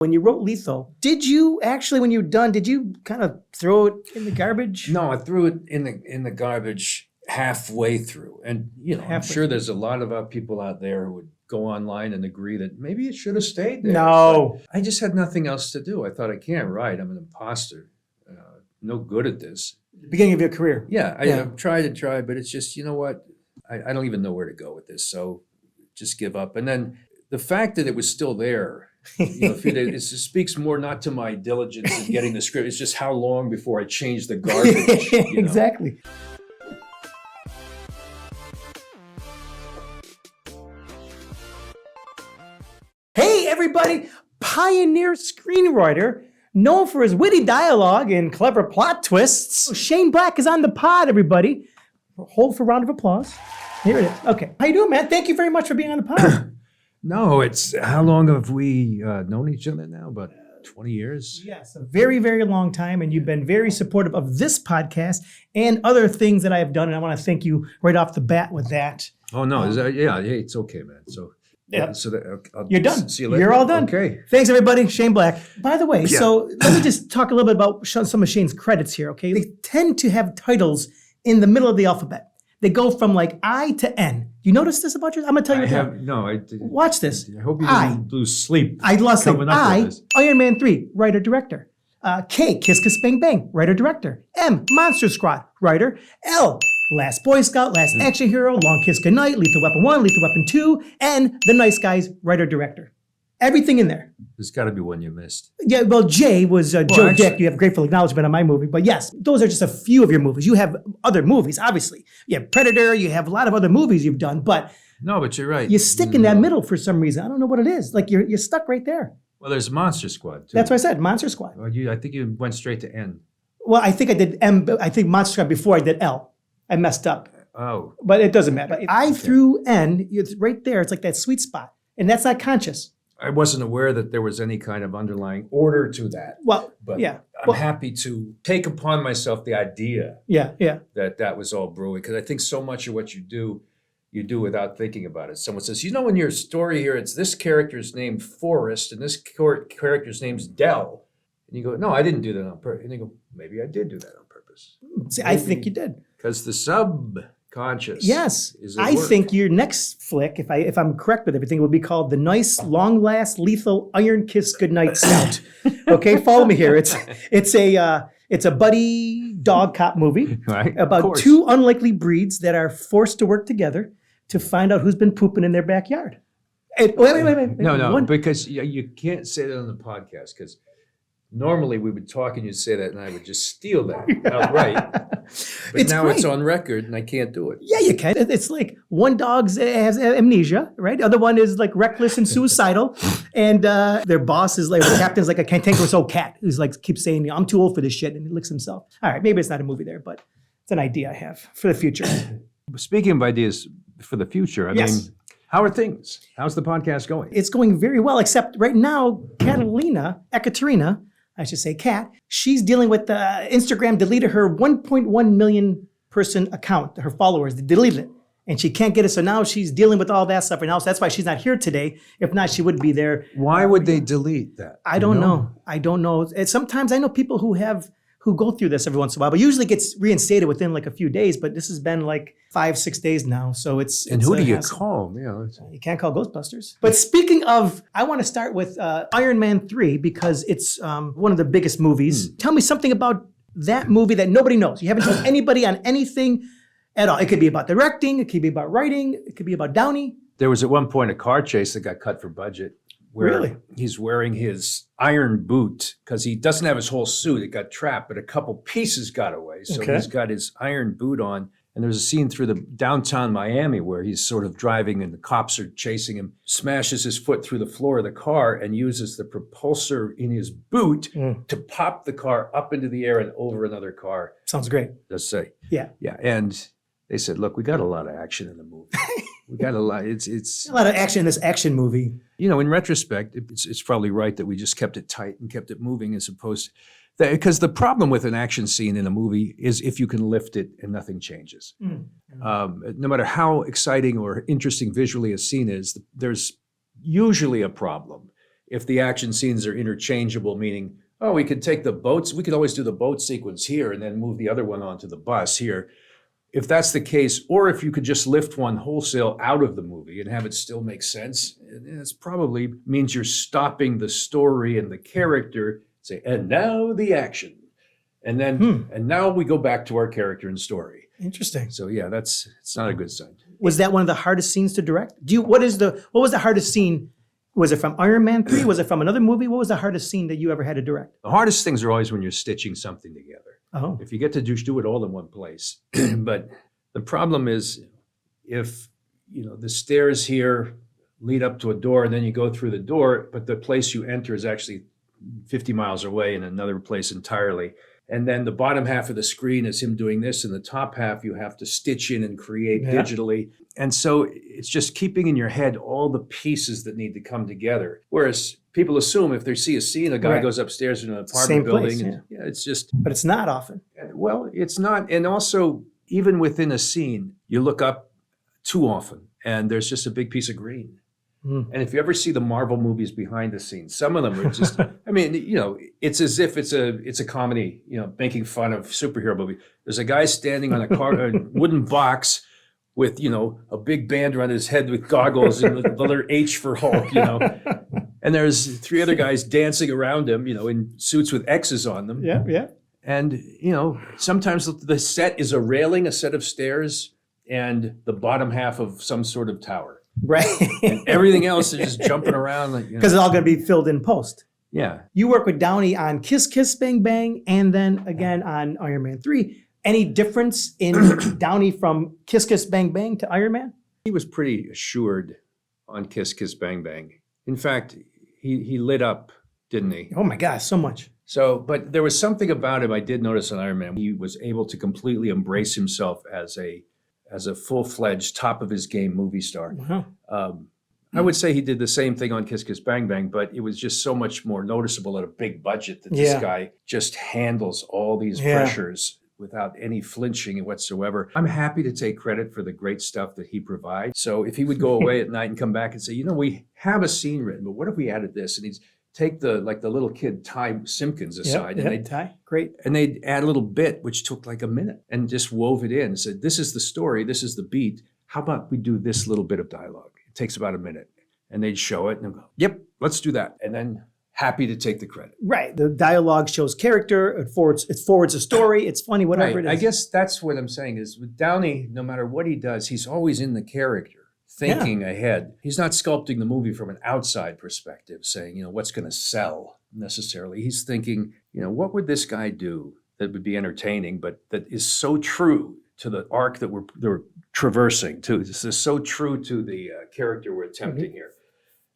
When you wrote Lethal, did you actually, when you were done, did you kind of throw it in the garbage? No, I threw it in the garbage halfway through. And, I'm sure there's a lot of people out there who would go online and agree that maybe it should have stayed there. No. But I just had nothing else to do. I thought, I can't write. I'm an imposter. No good at this. Beginning of your career. Yeah, I've tried and tried, but it's just, you know what? I don't even know where to go with this. So just give up. And then the fact that it was still there, it speaks more not to my diligence in getting the script. It's just how long before I changed the garbage. Exactly. Hey, everybody. Pioneer screenwriter, known for his witty dialogue and clever plot twists. Shane Black is on the pod, everybody. Hold for a round of applause. Here it is. Okay. How you doing, man? Thank you very much for being on the pod. No, it's how long have we known each other now? About 20 years? Yes, a very, very long time. And you've been very supportive of this podcast and other things that I have done. And I want to thank you right off the bat with that. Oh, no. It's okay, man. So, you're done. See you later. You're all done. Okay. Thanks, everybody. Shane Black. By the way, so let me just talk a little bit about some of Shane's credits here, okay? They tend to have titles in the middle of the alphabet. They go from like I to N. You notice this about yours? I'm going to tell you I didn't. Watch this. I hope you didn't lose sleep. I lost sleep. I, this. Iron Man 3, writer-director. K, Kiss Kiss Bang Bang, writer-director. M, Monster Squad, writer. L, Last Boy Scout, Last Action Hero, Long Kiss Goodnight, Lethal Weapon 1, Lethal Weapon 2, and The Nice Guys, writer-director. Everything in there. There's got to be one you missed. Yeah, well, J was Joe Dick. You have grateful acknowledgement on my movie. But yes, those are just a few of your movies. You have other movies, obviously. You have Predator. You have a lot of other movies you've done. But no, but you're right. You stick in that middle for some reason. I don't know what it is. Like you're stuck right there. Well, there's Monster Squad, too. That's what I said, Monster Squad. Well, I think you went straight to N. Well, I think I did M. I think Monster Squad before I did L. I messed up. Oh. But it doesn't matter. I threw N. It's right there. It's like that sweet spot. And that's not conscious. I wasn't aware that there was any kind of underlying order to that. Well, but yeah. I'm happy to take upon myself the idea that was all brewing, because I think so much of what you do without thinking about it. Someone says, in your story here, it's this character's named Forrest and this character's name's Dell. And you go, no, I didn't do that on purpose. And you go, maybe I did do that on purpose. See, I think you did. Because the subconscious. Yes, is at I work. think your next flick, if I'm correct with everything, would be called The Nice, Long Last, Lethal, Iron Kiss Goodnight Scout. Okay, follow me here. It's a buddy dog cop movie about two unlikely breeds that are forced to work together to find out who's been pooping in their backyard. Wait. No, because you can't say that on the podcast, because normally we would talk and you'd say that and I would just steal that outright. But now it's on record and I can't do it. Yeah, you can. It's like one dog has amnesia, right? The other one is like reckless and suicidal. And their boss is like, the captain's like a cantankerous old cat who's like, keeps saying, I'm too old for this shit. And he licks himself. All right, maybe it's not a movie there, but it's an idea I have for the future. Speaking of ideas for the future, I mean, how are things? How's the podcast going? It's going very well, except right now, Ekaterina, I should say Kat, she's dealing with Instagram deleted her 1.1 million person account, her followers, they deleted it. And she can't get it. So now she's dealing with all that stuff right now. So that's why she's not here today. If not, she would be there. Why would they delete that? I don't know. I don't know. And sometimes I know people who go through this every once in a while, but usually gets reinstated within like a few days. But this has been like 5-6 days now. So it's who do you call? You can't call Ghostbusters. But speaking of, I want to start with Iron Man 3 because it's one of the biggest movies. Tell me something about that movie that nobody knows. You haven't told anybody on anything at all. It could be about directing. It could be about writing. It could be about Downey. There was at one point a car chase that got cut for budget. Where he's wearing his iron boot because he doesn't have his whole suit. It got trapped, but a couple pieces got away. So he's got his iron boot on. And there's a scene through the downtown Miami where he's sort of driving and the cops are chasing him, smashes his foot through the floor of the car and uses the propulsor in his boot to pop the car up into the air and over another car. Sounds great. Let's say. Yeah. Yeah. And they said, look, we got a lot of action in the movie. We got a lot. It's a lot of action in this action movie. In retrospect, it's probably right that we just kept it tight and kept it moving as opposed to, because the problem with an action scene in a movie is if you can lift it and nothing changes. No matter how exciting or interesting visually a scene is, there's usually a problem if the action scenes are interchangeable, meaning, oh, we could take the boats, we could always do the boat sequence here and then move the other one onto the bus here. If that's the case, or if you could just lift one wholesale out of the movie and have it still make sense, it probably means you're stopping the story and the character, say, and now the action. And then, and now we go back to our character and story. Interesting. So yeah, it's not a good sign. Was that one of the hardest scenes to direct? What was the hardest scene? Was it from Iron Man 3? Was it from another movie? What was the hardest scene that you ever had to direct? The hardest things are always when you're stitching something together. Oh. If you get to do it all in one place. But the problem is if, the stairs here lead up to a door and then you go through the door, but the place you enter is actually 50 miles away in another place entirely. And then the bottom half of the screen is him doing this, and the top half you have to stitch in and create digitally. And so it's just keeping in your head all the pieces that need to come together. Whereas people assume if they see a scene, a guy goes upstairs in an apartment building. And, it's just. But it's not often. Well, it's not. And also, even within a scene, you look up too often, and there's just a big piece of green. And if you ever see the Marvel movies behind the scenes, some of them are just, it's as if it's a comedy, making fun of superhero movie. There's a guy standing on a wooden box with, a big band around his head with goggles and the letter H for Hulk, And there's 3 other guys dancing around him, in suits with X's on them. Yeah, yeah. And, sometimes the set is a railing, a set of stairs, and the bottom half of some sort of tower. Right. And everything else is just jumping around. Because it's all going to be filled in post. Yeah. You work with Downey on Kiss Kiss Bang Bang and then again on Iron Man 3. Any difference in Downey from Kiss Kiss Bang Bang to Iron Man? He was pretty assured on Kiss Kiss Bang Bang. In fact, he lit up, didn't he? Oh my gosh, so much. So, but there was something about him I did notice on Iron Man. He was able to completely embrace himself as a full-fledged, top-of-his-game movie star. Wow. I would say he did the same thing on Kiss Kiss Bang Bang, but it was just so much more noticeable at a big budget that this guy just handles all these pressures without any flinching whatsoever. I'm happy to take credit for the great stuff that he provides. So if he would go away at night and come back and say, we have a scene written, but what if we added this? And he'd take the little kid Ty Simpkins aside and they'd add a little bit which took like a minute and just wove it in and said, this is the story, this is the beat. How about we do this little bit of dialogue? It takes about a minute. And they'd show it and they'd go, yep, let's do that. And then happy to take the credit. Right. The dialogue shows character, it forwards a story, it's funny, whatever it is. I guess that's what I'm saying is with Downey, no matter what he does, he's always in the character. Thinking ahead. He's not sculpting the movie from an outside perspective, saying, what's going to sell necessarily. He's thinking, what would this guy do that would be entertaining, but that is so true to the arc that we're traversing, to this is so true to the character we're attempting here.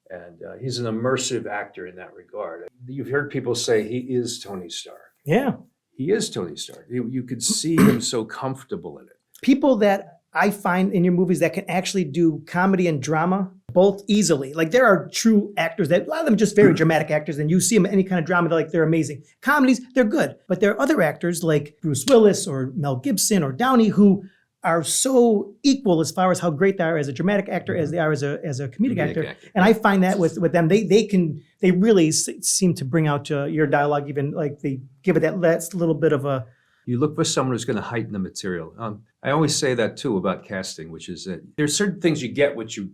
And he's an immersive actor in that regard. You've heard people say he is Tony Stark. Yeah. He is Tony Stark. You could see him so comfortable in it. People that I find in your movies that can actually do comedy and drama both easily. Like there are true actors that a lot of them are just very dramatic actors, and you see them in any kind of drama, they're amazing. Comedies, they're good. But there are other actors like Bruce Willis or Mel Gibson or Downey who are so equal as far as how great they are as a dramatic actor as they are as a comedic actor. And I find that with them, they really seem to bring out your dialogue, even like they give it that last little bit of a. You look for someone who's going to heighten the material. I always say that too about casting, which is that there's certain things you get what you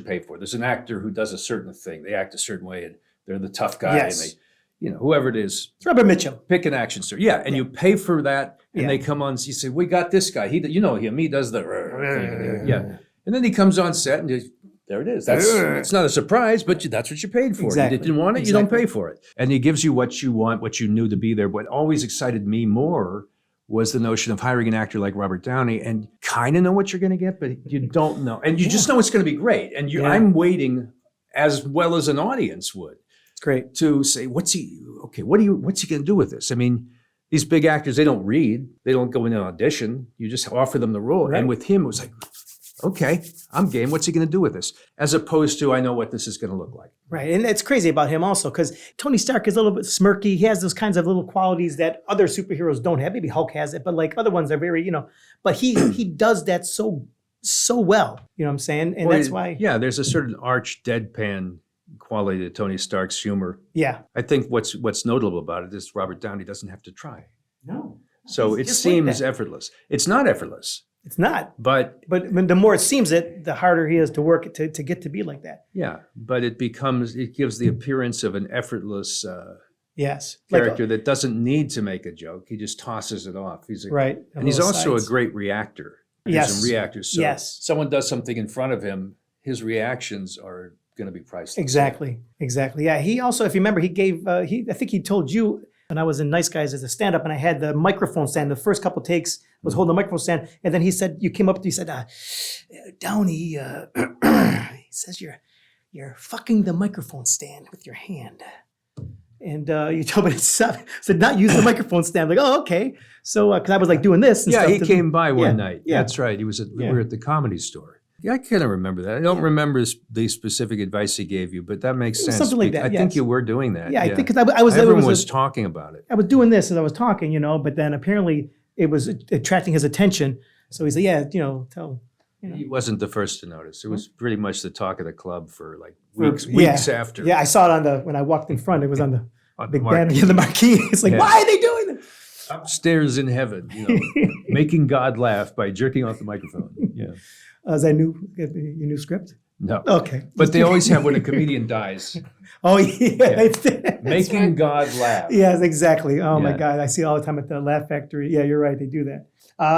pay for. There's an actor who does a certain thing. They act a certain way and they're the tough guy and they, whoever it is. It's Robert Mitchum. Pick an action star. Yeah. And you pay for that and they come on, you say, we got this guy. He does the, And then he comes on set and there it is. It's not a surprise, but that's what you paid for. Exactly. You didn't want it, you don't pay for it. And he gives you what you want, what you knew to be there. What always excited me more was the notion of hiring an actor like Robert Downey and kind of know what you're going to get, but you don't know. And you just know it's going to be great. And I'm waiting as well as an audience would. It's great. To say, what's he going to do with this? I mean, these big actors, they don't read. They don't go in an audition. You just offer them the role. Right. And with him, it was like, okay, I'm game. What's he going to do with this? As opposed to, I know what this is going to look like. Right. And it's crazy about him also because Tony Stark is a little bit smirky. He has those kinds of little qualities that other superheroes don't have. Maybe Hulk has it, but like other ones are very, but he does that so well. You know what I'm saying? And that's why. Yeah, there's a certain arch deadpan quality to Tony Stark's humor. Yeah. I think what's notable about it is Robert Downey doesn't have to try. No. So it seems effortless. It's not effortless. It's not. But the more it seems it, the harder he is to work to get to be like that. Yeah, but it gives the appearance of an effortless yes. character that doesn't need to make a joke. He just tosses it off. Right. And he's also a great reactor. Yes. Some reactors. So yes. Someone does something in front of him, his reactions are going to be priceless. Exactly. Yeah. He also, if you remember, he gave, I think he told you when I was in Nice Guys as a stand-up and I had the microphone stand, the first couple takes was holding the microphone stand. And then he said, you came up to, he said, Downey, he says, you're fucking the microphone stand with your hand. And you told me to stop, said not use the microphone stand. I'm like, oh, okay. So, because I was like doing this. And yeah, stuff he came by one night. Yeah. That's right. He was we were at the Comedy Store. Yeah, I kind of remember that. I don't remember the specific advice he gave you, but that makes sense. Something like that. I think you were doing that. Yeah, I think because I was. Everyone was talking about it. I was doing this as I was talking, but then apparently it was attracting his attention. So he said, "Yeah, tell." He wasn't the first to notice. It was pretty much the talk of the club for like weeks after. Yeah, I saw it when I walked in front. It was on the big banner, the marquee. It's like, yeah. Why are they doing that? Upstairs in heaven, making God laugh by jerking off the microphone. Yeah. Is that your new script? No. Okay. But they always have when a comedian dies. Oh, yeah. Making God laugh. Yes, exactly. Oh, my God. I see it all the time at the Laugh Factory. Yeah, you're right. They do that.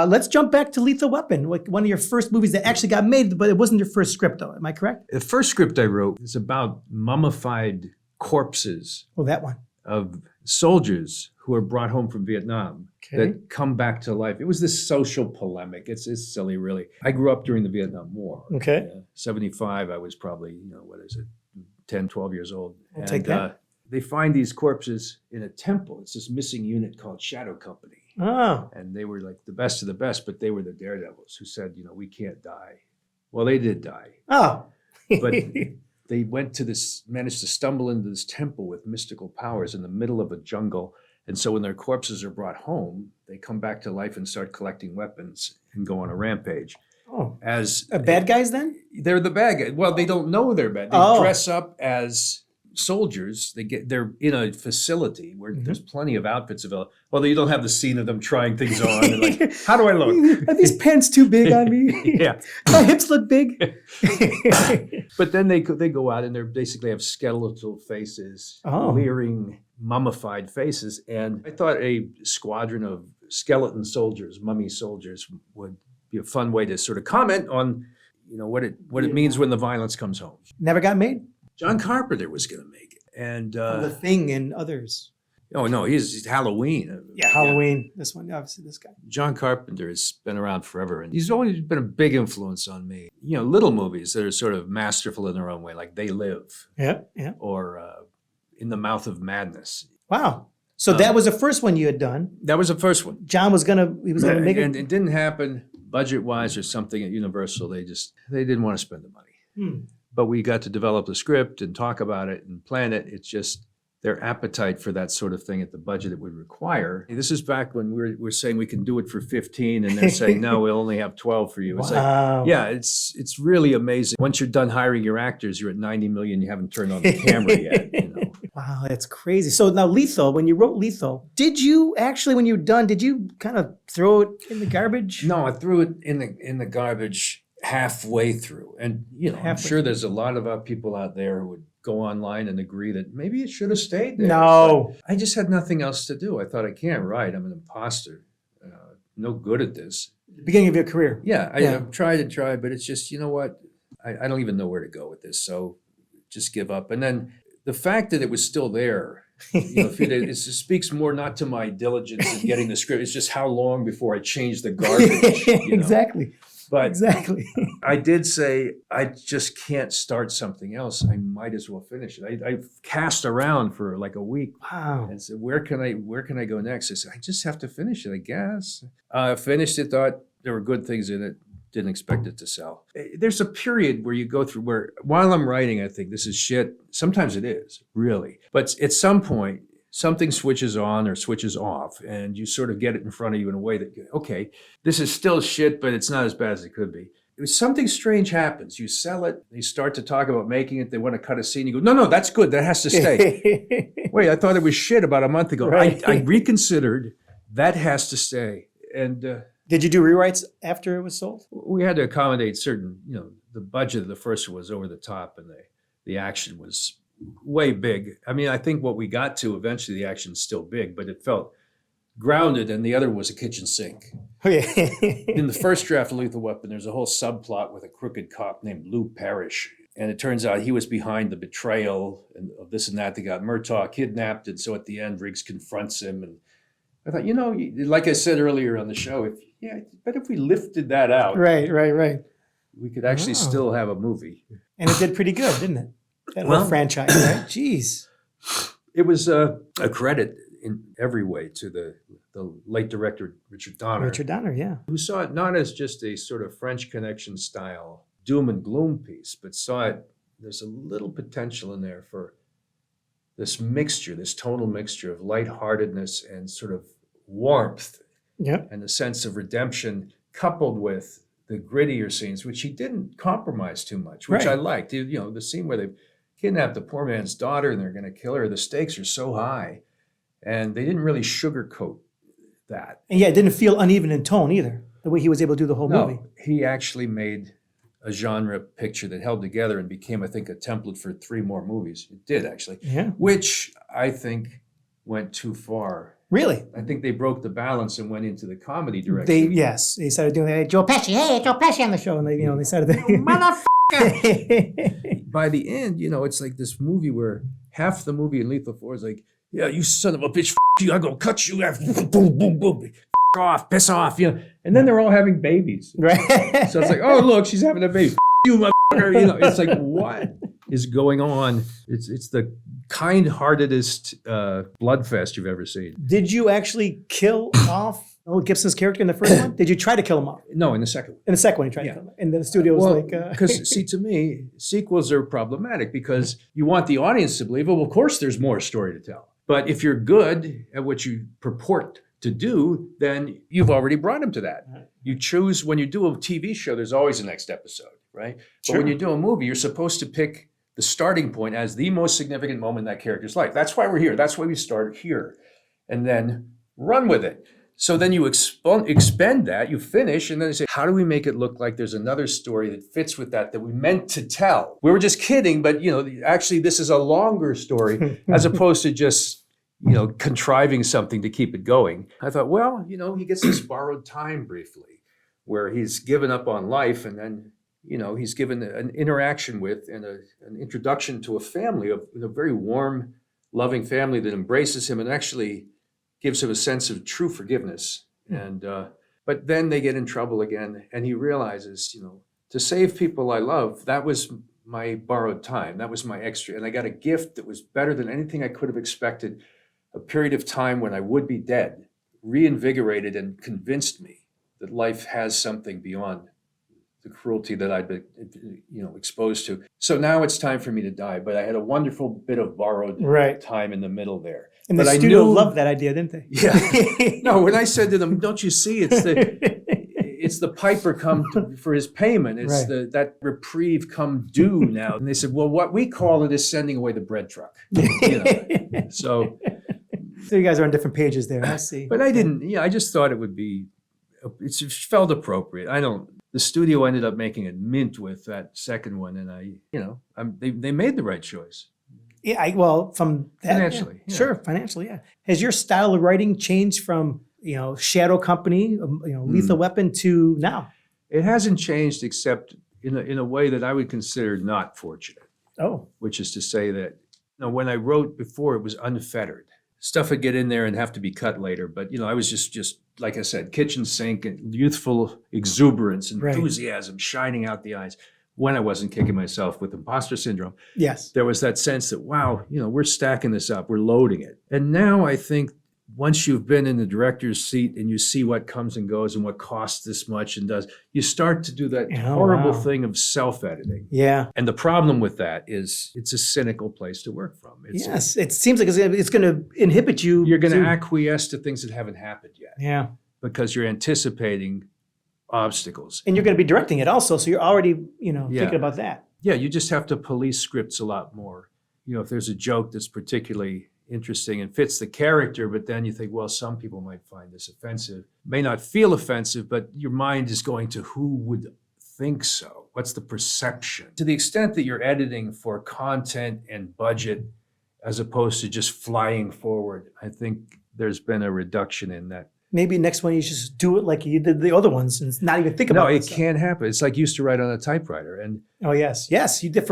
Let's jump back to Lethal Weapon, like one of your first movies that actually got made, but it wasn't your first script, though. Am I correct? The first script I wrote is about mummified corpses. Oh, that one. Of soldiers who are brought home from Vietnam that come back to life. It was this social polemic. It's silly, really. I grew up during the Vietnam War. Okay. 75, I was probably, 10, 12 years old. I'll take that. They find these corpses in a temple. It's this missing unit called Shadow Company. Oh. And they were like the best of the best, but they were the daredevils who said, we can't die. Well, they did die. Oh. But they managed to stumble into this temple with mystical powers in the middle of a jungle. And so when their corpses are brought home, they come back to life and start collecting weapons and go on a rampage. Oh. As bad guys then? They're the bad guys. Well, they don't know they're bad. They dress up as soldiers. They're in a facility where there's plenty of outfits available. Well, you don't have the scene of them trying things on. And like, how do I look? Are these pants too big on me? Yeah. My hips look big. But then they go out and they basically have skeletal faces, leering, mummified faces. And I thought a squadron of skeleton soldiers, mummy soldiers, would be a fun way to sort of comment on, what it means when the violence comes home. Never got made? John Carpenter was going to make it. And The Thing and others. Oh, no, he's Halloween. Yeah, Halloween. This one, obviously, this guy. John Carpenter has been around forever, and he's always been a big influence on me. Little movies that are sort of masterful in their own way, like They Live. Yeah. Or In the Mouth of Madness. Wow. So that was the first one you had done. That was the first one. John was gonna make it. And it didn't happen budget-wise or something at Universal. They didn't want to spend the money. But we got to develop the script and talk about it and plan it. It's just their appetite for that sort of thing at the budget it would require. This is back when we're saying we can do it for 15 and they're saying, no, we'll only have 12 for you. It's wow. Like, it's really amazing. Once you're done hiring your actors, you're at 90 million, you haven't turned on the camera yet. Wow, that's crazy. So now Lethal, when you wrote Lethal, did you actually, when you were done, did you kind of throw it in the garbage? No, I threw it in the garbage halfway through. And, I'm sure there's a lot of people out there who would go online and agree that maybe it should have stayed there. No. But I just had nothing else to do. I thought, I can't write. I'm an imposter. No good at this. Beginning of your career. Yeah, I've tried and tried, but it's just, you know what? I don't even know where to go with this. So just give up. And then the fact that it was still there, it speaks more not to my diligence in getting the script. It's just how long before I changed the garbage. Exactly. But exactly. I did say, I just can't start something else. I might as well finish it. I cast around for like a week. Wow. And said, where can I go next? I said, I just have to finish it, I guess. Finished it, thought there were good things in it. Didn't expect it to sell. There's a period where you go through where, while I'm writing, I think this is shit. Sometimes it is, really. But at some point, something switches on or switches off, and you sort of get it in front of you in a way that, okay, this is still shit, but it's not as bad as it could be. something strange happens. You sell it, they start to talk about making it, they want to cut a scene, you go, no, that's good, that has to stay. Wait, I thought it was shit about a month ago. Right. I reconsidered, that has to stay. And did you do rewrites after it was sold? we had to accommodate certain, the budget of the first one was over the top, and the action was way big. I mean, I think what we got to eventually, the action's still big, but it felt grounded, and the other was a kitchen sink. Oh, yeah. In the first draft of Lethal Weapon, there's a whole subplot with a crooked cop named Lou Parrish. And it turns out he was behind the betrayal of this and that. They got Murtaugh kidnapped. And so at the end, Riggs confronts him. And I thought, like I said earlier on the show, if we lifted that out, Right. we could actually still have a movie. And it did pretty good, didn't it? That whole franchise, right? Jeez. It was a credit in every way to the late director, Richard Donner. Richard Donner, yeah. Who saw it not as just a sort of French Connection style doom and gloom piece, but saw it, there's a little potential in there for this mixture, this tonal mixture of lightheartedness and sort of warmth, and a sense of redemption, coupled with the grittier scenes, which he didn't compromise too much, which I liked. The scene where they kidnapped the poor man's daughter and they're going to kill her, the stakes are so high, and they didn't really sugarcoat that. And it didn't feel uneven in tone either, the way he was able to do the whole movie. He actually made a genre picture that held together and became, I think, a template for 3 more movies. It did, actually. Yeah. Which I think went too far. Really? I think they broke the balance and went into the comedy direction. They started doing that. Joe Pesci on the show, and they started. Motherfucker! By the end, it's like this movie where half the movie in Lethal 4 is like, yeah, you son of a bitch, you, I'm gonna cut you, boom, boom, boom, off, piss off, and then they're all having babies. Right. So it's like, oh, look, she's having a baby. You motherfucker, it's like, what is going on? It's the kind-heartedest bloodfest you've ever seen. Did you actually kill off Mel Gibson's character in the first one? Did you try to kill him off? No, in the second one. In the second one, you tried to kill him. And then the studio was because see, to me, sequels are problematic because you want the audience to believe, well, of course there's more story to tell. But if you're good at what you purport to do, then you've already brought them to that. You choose, when you do a TV show, there's always a next episode, right? Sure. But when you do a movie, you're supposed to pick the starting point as the most significant moment in that character's life. That's why we're here. That's why we started here. And then run with it. So then you expend that, you finish, and then you say, how do we make it look like there's another story that fits with that we meant to tell? We were just kidding, but actually this is a longer story as opposed to just contriving something to keep it going. I thought, well, he gets this borrowed time briefly where he's given up on life, and then, he's given an interaction with and an introduction to a family, a very warm, loving family that embraces him and actually gives him a sense of true forgiveness. And but then they get in trouble again, and he realizes, to save people I love, that was my borrowed time. That was my extra. And I got a gift that was better than anything I could have expected. A period of time when I would be dead, reinvigorated and convinced me that life has something beyond the cruelty that I'd been, exposed to. So now it's time for me to die. But I had a wonderful bit of borrowed time in the middle there. And the studio loved that idea, didn't they? Yeah. No, when I said to them, don't you see, it's the piper come for his payment. It's that reprieve come due now. And they said, well, what we call it is sending away the bread truck. So you guys are on different pages there. I see. But I didn't. I just thought it would be. It felt appropriate. The studio ended up making it mint with that second one, and they made the right choice. Yeah, from that, financially, sure, financially, yeah. Has your style of writing changed from Shadow Company, Lethal Weapon to now? It hasn't changed, except in a way that I would consider not fortunate. Oh, which is to say that when I wrote before, it was unfettered. Stuff would get in there and have to be cut later, but I was just like I said, kitchen sink and youthful exuberance, enthusiasm shining out the eyes. When I wasn't kicking myself with imposter syndrome, yes, there was that sense that, wow, we're stacking this up, we're loading it. And now I think once you've been in the director's seat and you see what comes and goes and what costs this much and does, you start to do that horrible thing of self-editing. Yeah. And the problem with that is it's a cynical place to work from. It seems like it's going to inhibit you. You're going to acquiesce to things that haven't happened yet. Yeah. Because you're anticipating obstacles. And you're going to be directing it also, so you're already, thinking about that. Yeah, you just have to police scripts a lot more. If there's a joke that's particularly interesting and fits the character, but then you think, well, some people might find this offensive. May not feel offensive, but your mind is going to who would think so? What's the perception? To the extent that you're editing for content and budget as opposed to just flying forward, I think there's been a reduction in that. Maybe next one you should just do it like you did the other ones and not even think about it. No, it can't happen. It's like you used to write on a typewriter. And oh, yes, you did.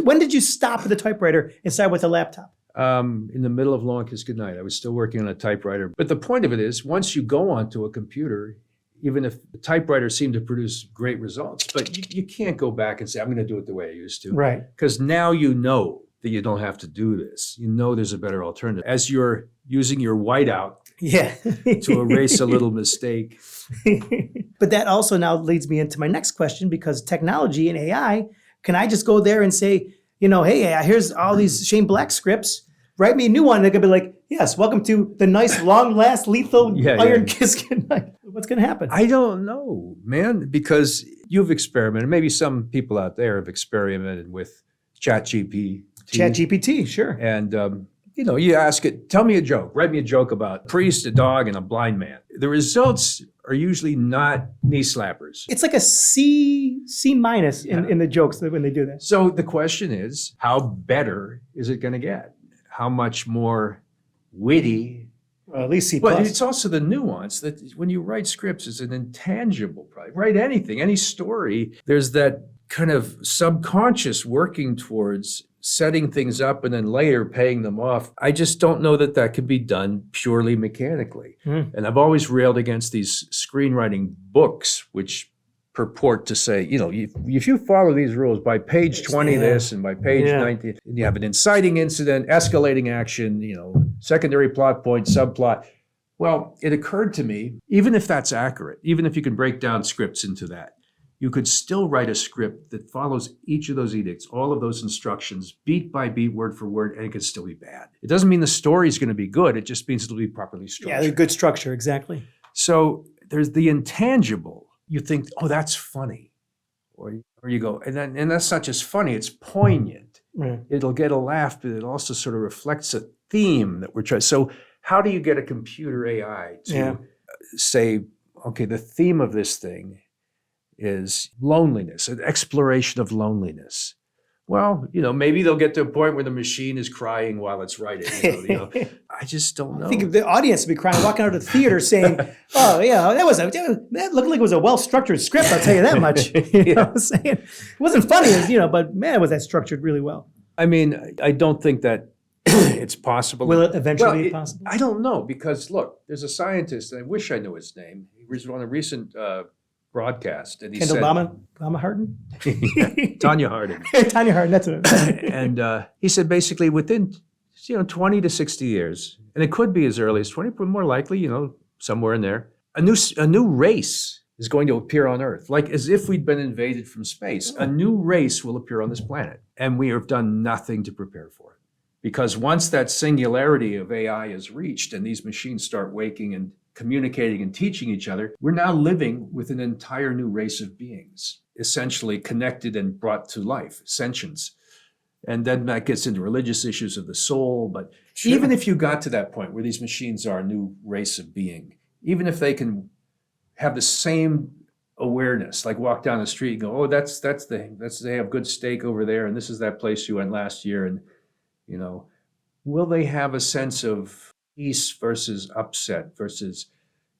When did you stop with the typewriter and start with the laptop? In the middle of Long Kiss Goodnight. I was still working on a typewriter. But the point of it is, once you go onto a computer, even if the typewriter seemed to produce great results, but you can't go back and say, I'm going to do it the way I used to. Right. Because now you know that you don't have to do this. You know there's a better alternative. As you're using your whiteout to erase a little mistake. But that also now leads me into my next question, because technology and AI, can I just go there and say, hey, AI, here's all these Shane Black scripts. Write me a new one. They're going to be like, yes, welcome to the nice, long-last, lethal Iron Kiss Goodnight. What's going to happen? I don't know, man, because you've experimented. Maybe some people out there have experimented with ChatGPT. ChatGPT, sure. And, you ask it, tell me a joke. Write me a joke about a priest, a dog, and a blind man. The results are usually not knee slappers. It's like a C minus in the jokes when they do that. So the question is, how better is it going to get? How much more witty? Well, at least C+. But it's also the nuance that when you write scripts, it's an intangible project. Write anything, any story. There's that kind of subconscious working towards setting things up and then later paying them off. I just don't know that could be done purely mechanically. And I've always railed against these screenwriting books, which purport to say, if you follow these rules by page 20 this and by page 19, and you have an inciting incident, escalating action, secondary plot point, subplot. Well, it occurred to me, even if that's accurate, even if you can break down scripts into that, you could still write a script that follows each of those edicts, all of those instructions, beat by beat, word for word, and it could still be bad. It doesn't mean the story is going to be good. It just means it'll be properly structured. Yeah, good structure, exactly. So there's the intangible. You think, oh, that's funny. Or you go, and that's not just funny, it's poignant. Right. It'll get a laugh, but it also sort of reflects a theme that we're trying. So how do you get a computer AI to say, okay, the theme of this thing is loneliness, an exploration of loneliness. Well, maybe they'll get to a point where the machine is crying while it's writing. I just don't know. I think the audience would be crying, walking out of the theater saying, oh, yeah, that looked like it was a well-structured script, I'll tell you that much. You know what I'm saying? It wasn't funny, but man, was that structured really well. I mean, I don't think that it's possible. Will it eventually be possible? I don't know, because look, there's a scientist, and I wish I knew his name. He was on a recent broadcast, and he Kendall said, Bama Hardin? Tanya Harding. Tanya Hardin, that's what I'm saying. And he said basically within 20 to 60 years, and it could be as early as 20, but more likely, somewhere in there, a new race is going to appear on Earth, like as if we'd been invaded from space. A new race will appear on this planet, and we have done nothing to prepare for it. Because once that singularity of AI is reached and these machines start waking and communicating and teaching each other, we're now living with an entire new race of beings, essentially connected and brought to life, sentience. And then that gets into religious issues of the soul. But even if you got to that point where these machines are a new race of being, even if they can have the same awareness, like walk down the street and go, oh, they have good steak over there, and this is that place you went last year, and will they have a sense of peace versus upset versus,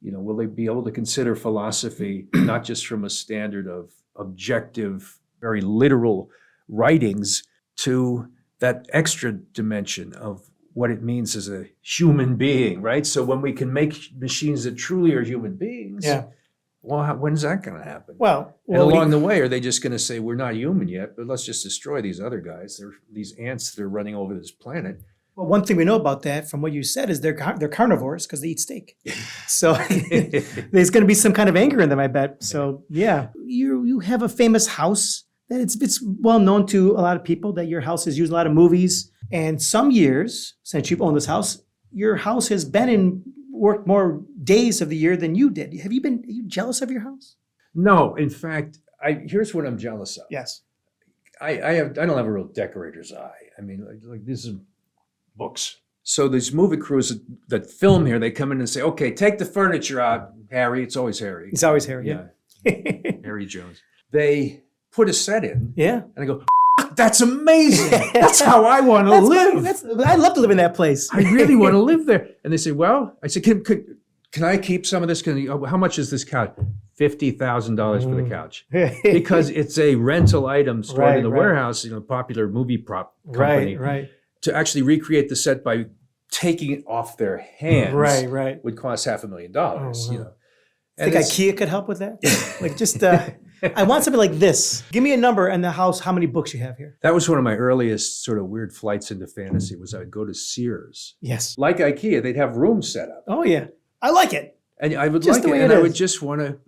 will they be able to consider philosophy not just from a standard of objective, very literal writings to that extra dimension of what it means as a human being, right? So when we can make machines that truly are human beings, well, when's that going to happen? Well, and along the way, are they just going to say, we're not human yet, but let's just destroy these other guys? They're these ants that are running over this planet. Well, one thing we know about that from what you said is they're carnivores because they eat steak. So there's going to be some kind of anger in them, I bet. So yeah, you have a famous house that it's well known to a lot of people that your house is used in a lot of movies. And some years since you've owned this house, your house has been in work more days of the year than you did. Are you jealous of your house? No, in fact, here's what I'm jealous of. Yes. I don't have a real decorator's eye. I mean, like these are books. So these movie crews that film here, they come in and say, okay, take the furniture out, Harry. It's always Harry. It's always Harry, yeah. Harry Jones. They put a set in. Yeah. And I go, that's amazing. That's how I want to live. I'd love to live in that place. I really want to live there. And they say, well, I said, can I keep some of this? How much is this couch? $50,000 for the couch. Because it's a rental item stored in the warehouse, popular movie prop company. Right. To actually recreate the set by taking it off their hands would cost $500,000. You know. Think IKEA could help with that? Like just, I want something like this. Give me a number and the house, how many books you have here. That was one of my earliest sort of weird flights into fantasy was I would go to Sears. Yes. Like IKEA, they'd have rooms set up. Oh yeah. I like it. And I would just like it, and I would just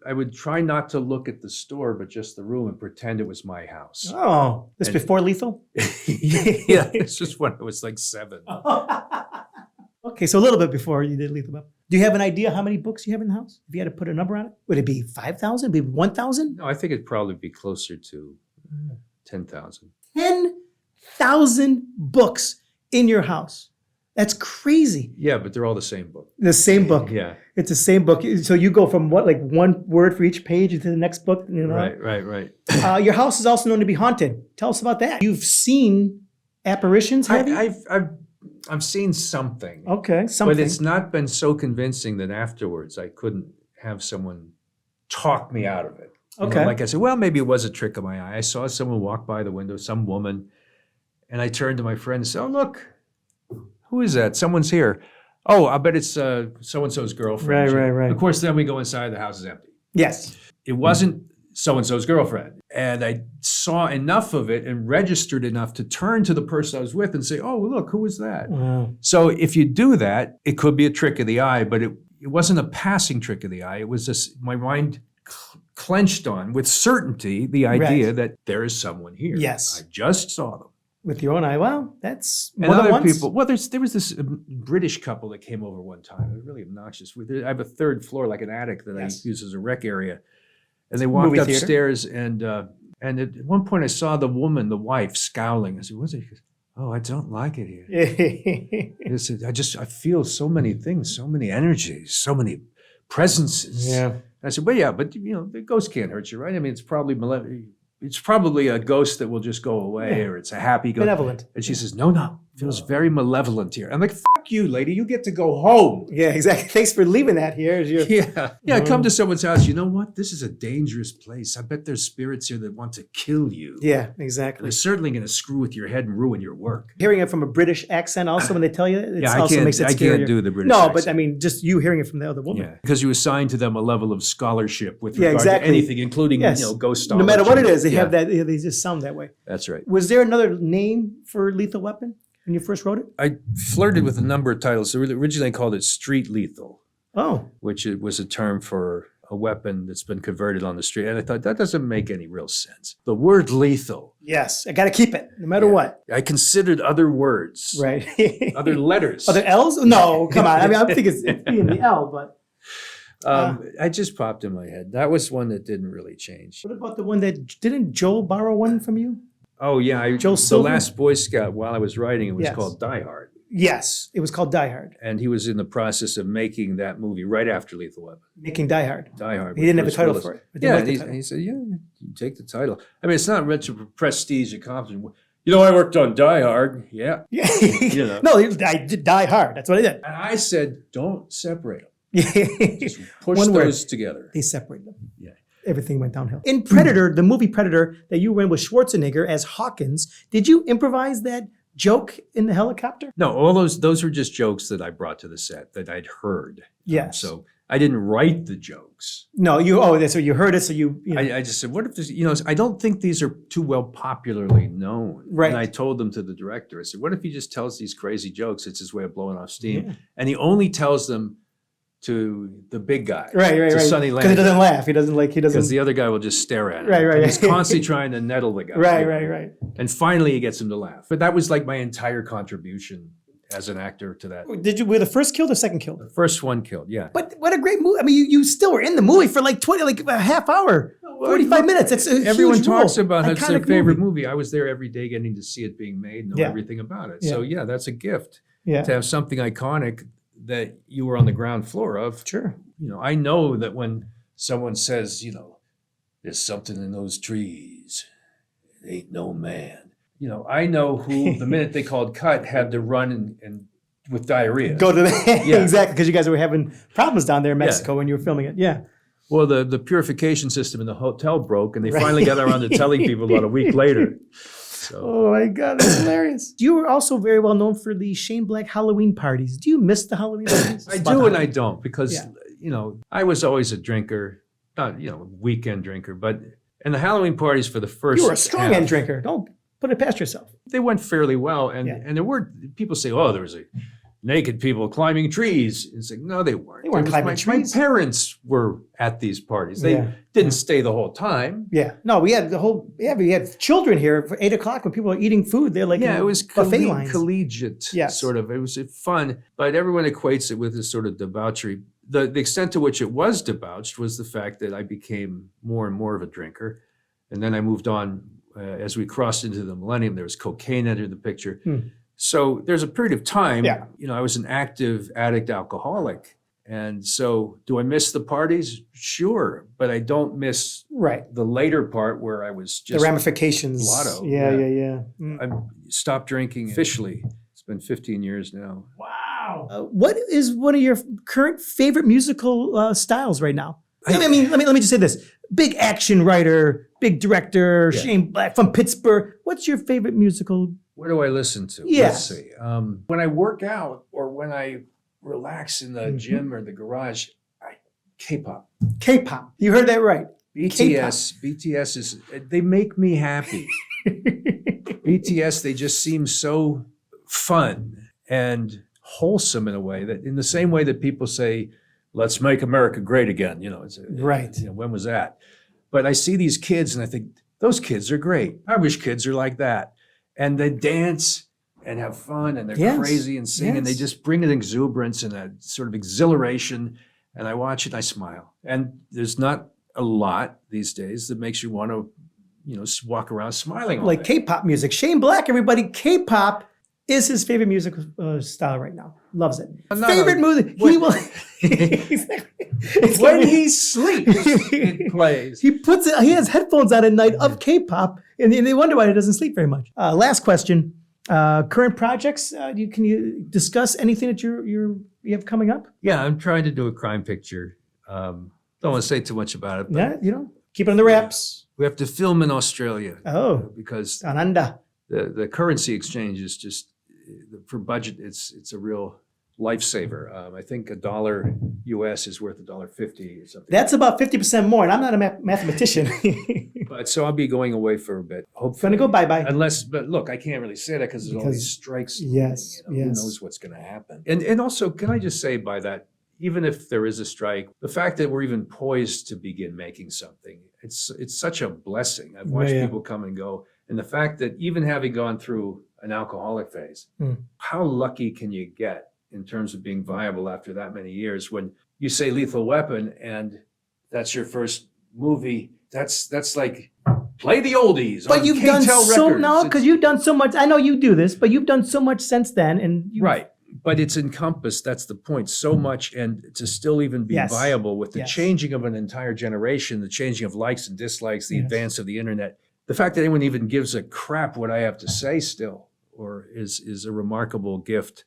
I would try not to look at the store, but just the room and pretend it was my house. Oh, this before Lethal? Yeah, it's just when I was like 7. Okay, so a little bit before you did Lethal Weapon. Do you have an idea how many books you have in the house? If you had to put a number on it, would it be 5,000? Be 1,000? No, I think it'd probably be closer to 10,000. 10,000 books in your house. That's crazy. Yeah, but they're all the same book. The same book. Yeah. It's the same book. So you go from what, like one word for each page into the next book? You know? Right. Your house is also known to be haunted. Tell us about that. You've seen apparitions, have you? I've seen something. Okay, something. But it's not been so convincing that afterwards I couldn't have someone talk me out of it. Okay. Like I said, well, maybe it was a trick of my eye. I saw someone walk by the window, some woman, and I turned to my friend and said, oh, look. Who is that? Someone's here. Oh, I bet it's so-and-so's girlfriend. Right. Of course, then we go inside, the house is empty. Yes. It wasn't so-and-so's girlfriend. And I saw enough of it and registered enough to turn to the person I was with and say, oh, look, who was that? Wow. So if you do that, it could be a trick of the eye, but it wasn't a passing trick of the eye. It was just my mind clenched on with certainty the idea that there is someone here. Yes. I just saw them. With your own eye. Well, that's and more than other once. people. Well, there was this British couple that came over one time. It was really obnoxious. I have a third floor, like an attic, that I use as a rec area. And they walked upstairs, and at one point I saw the woman, the wife, scowling. I said, "What's it?" She goes, "Oh, I don't like it here." I said, I feel so many things, so many energies, so many presences. Yeah. And I said, "Well, yeah, but the ghost can't hurt you, right? I mean, it's probably a ghost that will just go away, or it's a happy ghost." Benevolent. And she says, no, it feels very malevolent here. I'm like, fuck you, lady. You get to go home. Yeah, exactly. Thanks for leaving that here. Yeah. Come to someone's house. You know what? This is a dangerous place. I bet there's spirits here that want to kill you. Yeah, exactly. They're certainly going to screw with your head and ruin your work. Hearing it from a British accent also when they tell you, it I also makes it scarier. can't do the British accent. But I mean, just you hearing it from the other woman. Yeah, because you assign to them a level of scholarship with regard to anything, including ghost knowledge. No matter what it is, they have that. They just sound that way. That's right. Was there another name for Lethal Weapon when you first wrote it? I flirted with a number of titles. Originally I called it Street Lethal. Oh. Which was a term for a weapon that's been converted on the street. And I thought, that doesn't make any real sense. The word lethal. Yes, I got to keep it, no matter what. I considered other words. Right. Other letters. Other L's? No, come on. I mean, I think it's being the L, but... I just popped in my head. That was one that didn't really change. What about the one that, didn't Joel borrow one from you? Oh, yeah. The Last Boy Scout, while I was writing, it was called Die Hard. Yes, it was called Die Hard. And he was in the process of making that movie right after Lethal Weapon. Making Die Hard. Die Hard. He didn't have a title for it. Yeah, and he said, yeah, you take the title. I mean, it's not rich of prestige accomplishment. I worked on Die Hard. Yeah. No, I did Die Hard. That's what I did. And I said, don't separate them. Yeah. Just push those together. They separated them. Yeah. Everything went downhill. In Predator, the movie Predator that you were in with Schwarzenegger as Hawkins, did you improvise that joke in the helicopter? No, all those were just jokes that I brought to the set that I'd heard. Yes. So I didn't write the jokes. No, so you heard it, so you know. I just said, what if this, I don't think these are too well popularly known. Right. And I told them to the director, I said, what if he just tells these crazy jokes? It's his way of blowing off steam. Yeah. And he only tells them to the big guy. Right. Sonny Landis. Because he doesn't laugh. He doesn't. Because the other guy will just stare at him. Right. And he's constantly trying to nettle the guy. Right. And finally he gets him to laugh. But that was like my entire contribution as an actor to that. Were the first killed or second killed? The first one killed, yeah. But what a great movie. I mean, you still were in the movie for like a half hour, 45 minutes. It's a Everyone huge talks role. about it's their Iconic favorite movie. I was there every day getting to see it being made, know everything about it. So yeah, that's a gift to have something iconic that you were on the ground floor of. Sure. I know that when someone says, there's something in those trees, it ain't no man. I know who, the minute they called cut, had to run and with diarrhea. Go to the exactly, because you guys were having problems down there in Mexico when you were filming it. Yeah. Well, the purification system in the hotel broke, and they finally got around to telling people about a week later. So. Oh my God, that's hilarious. You were also very well known for the Shane Black Halloween parties. Do you miss the Halloween parties? I do and I don't, because I was always a drinker, not weekend drinker, but and the Halloween parties for the first. You were a strong end drinker. Don't put it past yourself. They went fairly well, and there were people say, "Oh, there was naked people climbing trees." It's like, no, they weren't. They weren't climbing trees. My parents were at these parties. They didn't stay the whole time. Yeah, no, we had we had children here for 8 o'clock when people were eating food. They're like, it was buffet lines. Collegiate, sort of. It was fun, but everyone equates it with this sort of debauchery. The extent to which it was debauched was the fact that I became more and more of a drinker, and then I moved on. As we crossed into the millennium, there was cocaine entered the picture. So there's a period of time, I was an active addict alcoholic. And so do I miss the parties? Sure. But I don't miss the later part where I was just the ramifications. Blotto. Yeah. I stopped drinking officially. It's been 15 years now. Wow. What is one of your current favorite musical styles right now? I mean, let me just say this. Big action writer, big director, Shane Black from Pittsburgh. What's your favorite musical? What do I listen to? Yes. Let's see. When I work out or when I relax in the gym or the garage, K-pop. K-pop. You heard that right. BTS is, they make me happy. BTS, they just seem so fun and wholesome in a way that, in the same way that people say, let's make America great again. When was that? But I see these kids and I think, those kids are great. I wish kids are like that. And they dance and have fun and they're crazy and sing and they just bring an exuberance and a sort of exhilaration. And I watch it and I smile. And there's not a lot these days that makes you want to, walk around smiling. Like K-pop music. Shane Black, everybody, K-pop is his favorite music style right now. Loves it. Favorite movie. He will. When he sleeps, it plays. He puts it. He has headphones on at night of K-pop, and they wonder why he doesn't sleep very much. Last question. Current projects. Can you discuss anything that you have coming up? Yeah, I'm trying to do a crime picture. Don't want to say too much about it. But keep it on the wraps. We have to film in Australia. Oh, because Ananda. The currency exchange is just, for budget, it's a real lifesaver. I think $1 US is worth $1.50 or something. That's about 50% more, and I'm not a mathematician. But so I'll be going away for a bit. Hopefully, gonna go bye-bye. But look, I can't really say that because there's all these strikes. Yes. Who knows what's going to happen? And also, can I just say by that, even if there is a strike, the fact that we're even poised to begin making something, it's such a blessing. I've watched people come and go, and the fact that even having gone through an alcoholic phase, how lucky can you get in terms of being viable after that many years? When you say Lethal Weapon and that's your first movie, that's like play the oldies. But you've done because you've done so much. I know you do this, but you've done so much since then, and right. But it's encompassed. That's the point. So much, and to still even be viable with the changing of an entire generation, the changing of likes and dislikes, the advance of the internet. The fact that anyone even gives a crap what I have to say still, or is a remarkable gift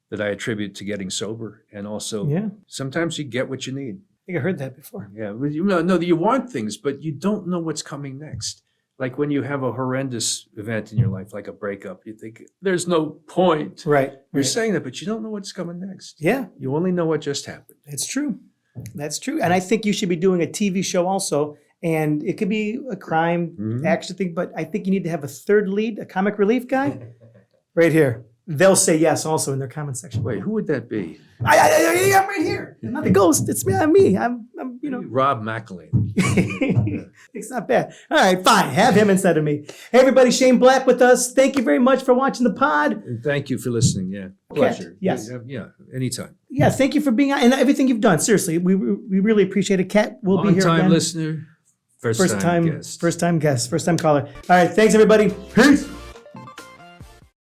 that I attribute to getting sober. And also, sometimes you get what you need. I think I heard that before. Yeah, no, you want things, but you don't know what's coming next. Like when you have a horrendous event in your life, like a breakup, you think, there's no point. Right. You're saying that, but you don't know what's coming next. Yeah. You only know what just happened. It's true. That's true. And I think you should be doing a TV show also. And it could be a crime action thing, but I think you need to have a third lead, a comic relief guy. Right here. they'll say yes also in their comment section. Wait, who would that be? I'm right here. I'm not the ghost. It's me. I'm Rob McElhenney. It's not bad. All right, fine. Have him instead of me. Hey, everybody, Shane Black with us. Thank you very much for watching the pod. And thank you for listening. Yeah, pleasure. Yes. Yeah, anytime. Yeah, thank you for being on and everything you've done. Seriously, we really appreciate it. Kat will be here again. Long-time listener, first-time guest. First time guest, first time caller. All right, thanks, everybody. Peace.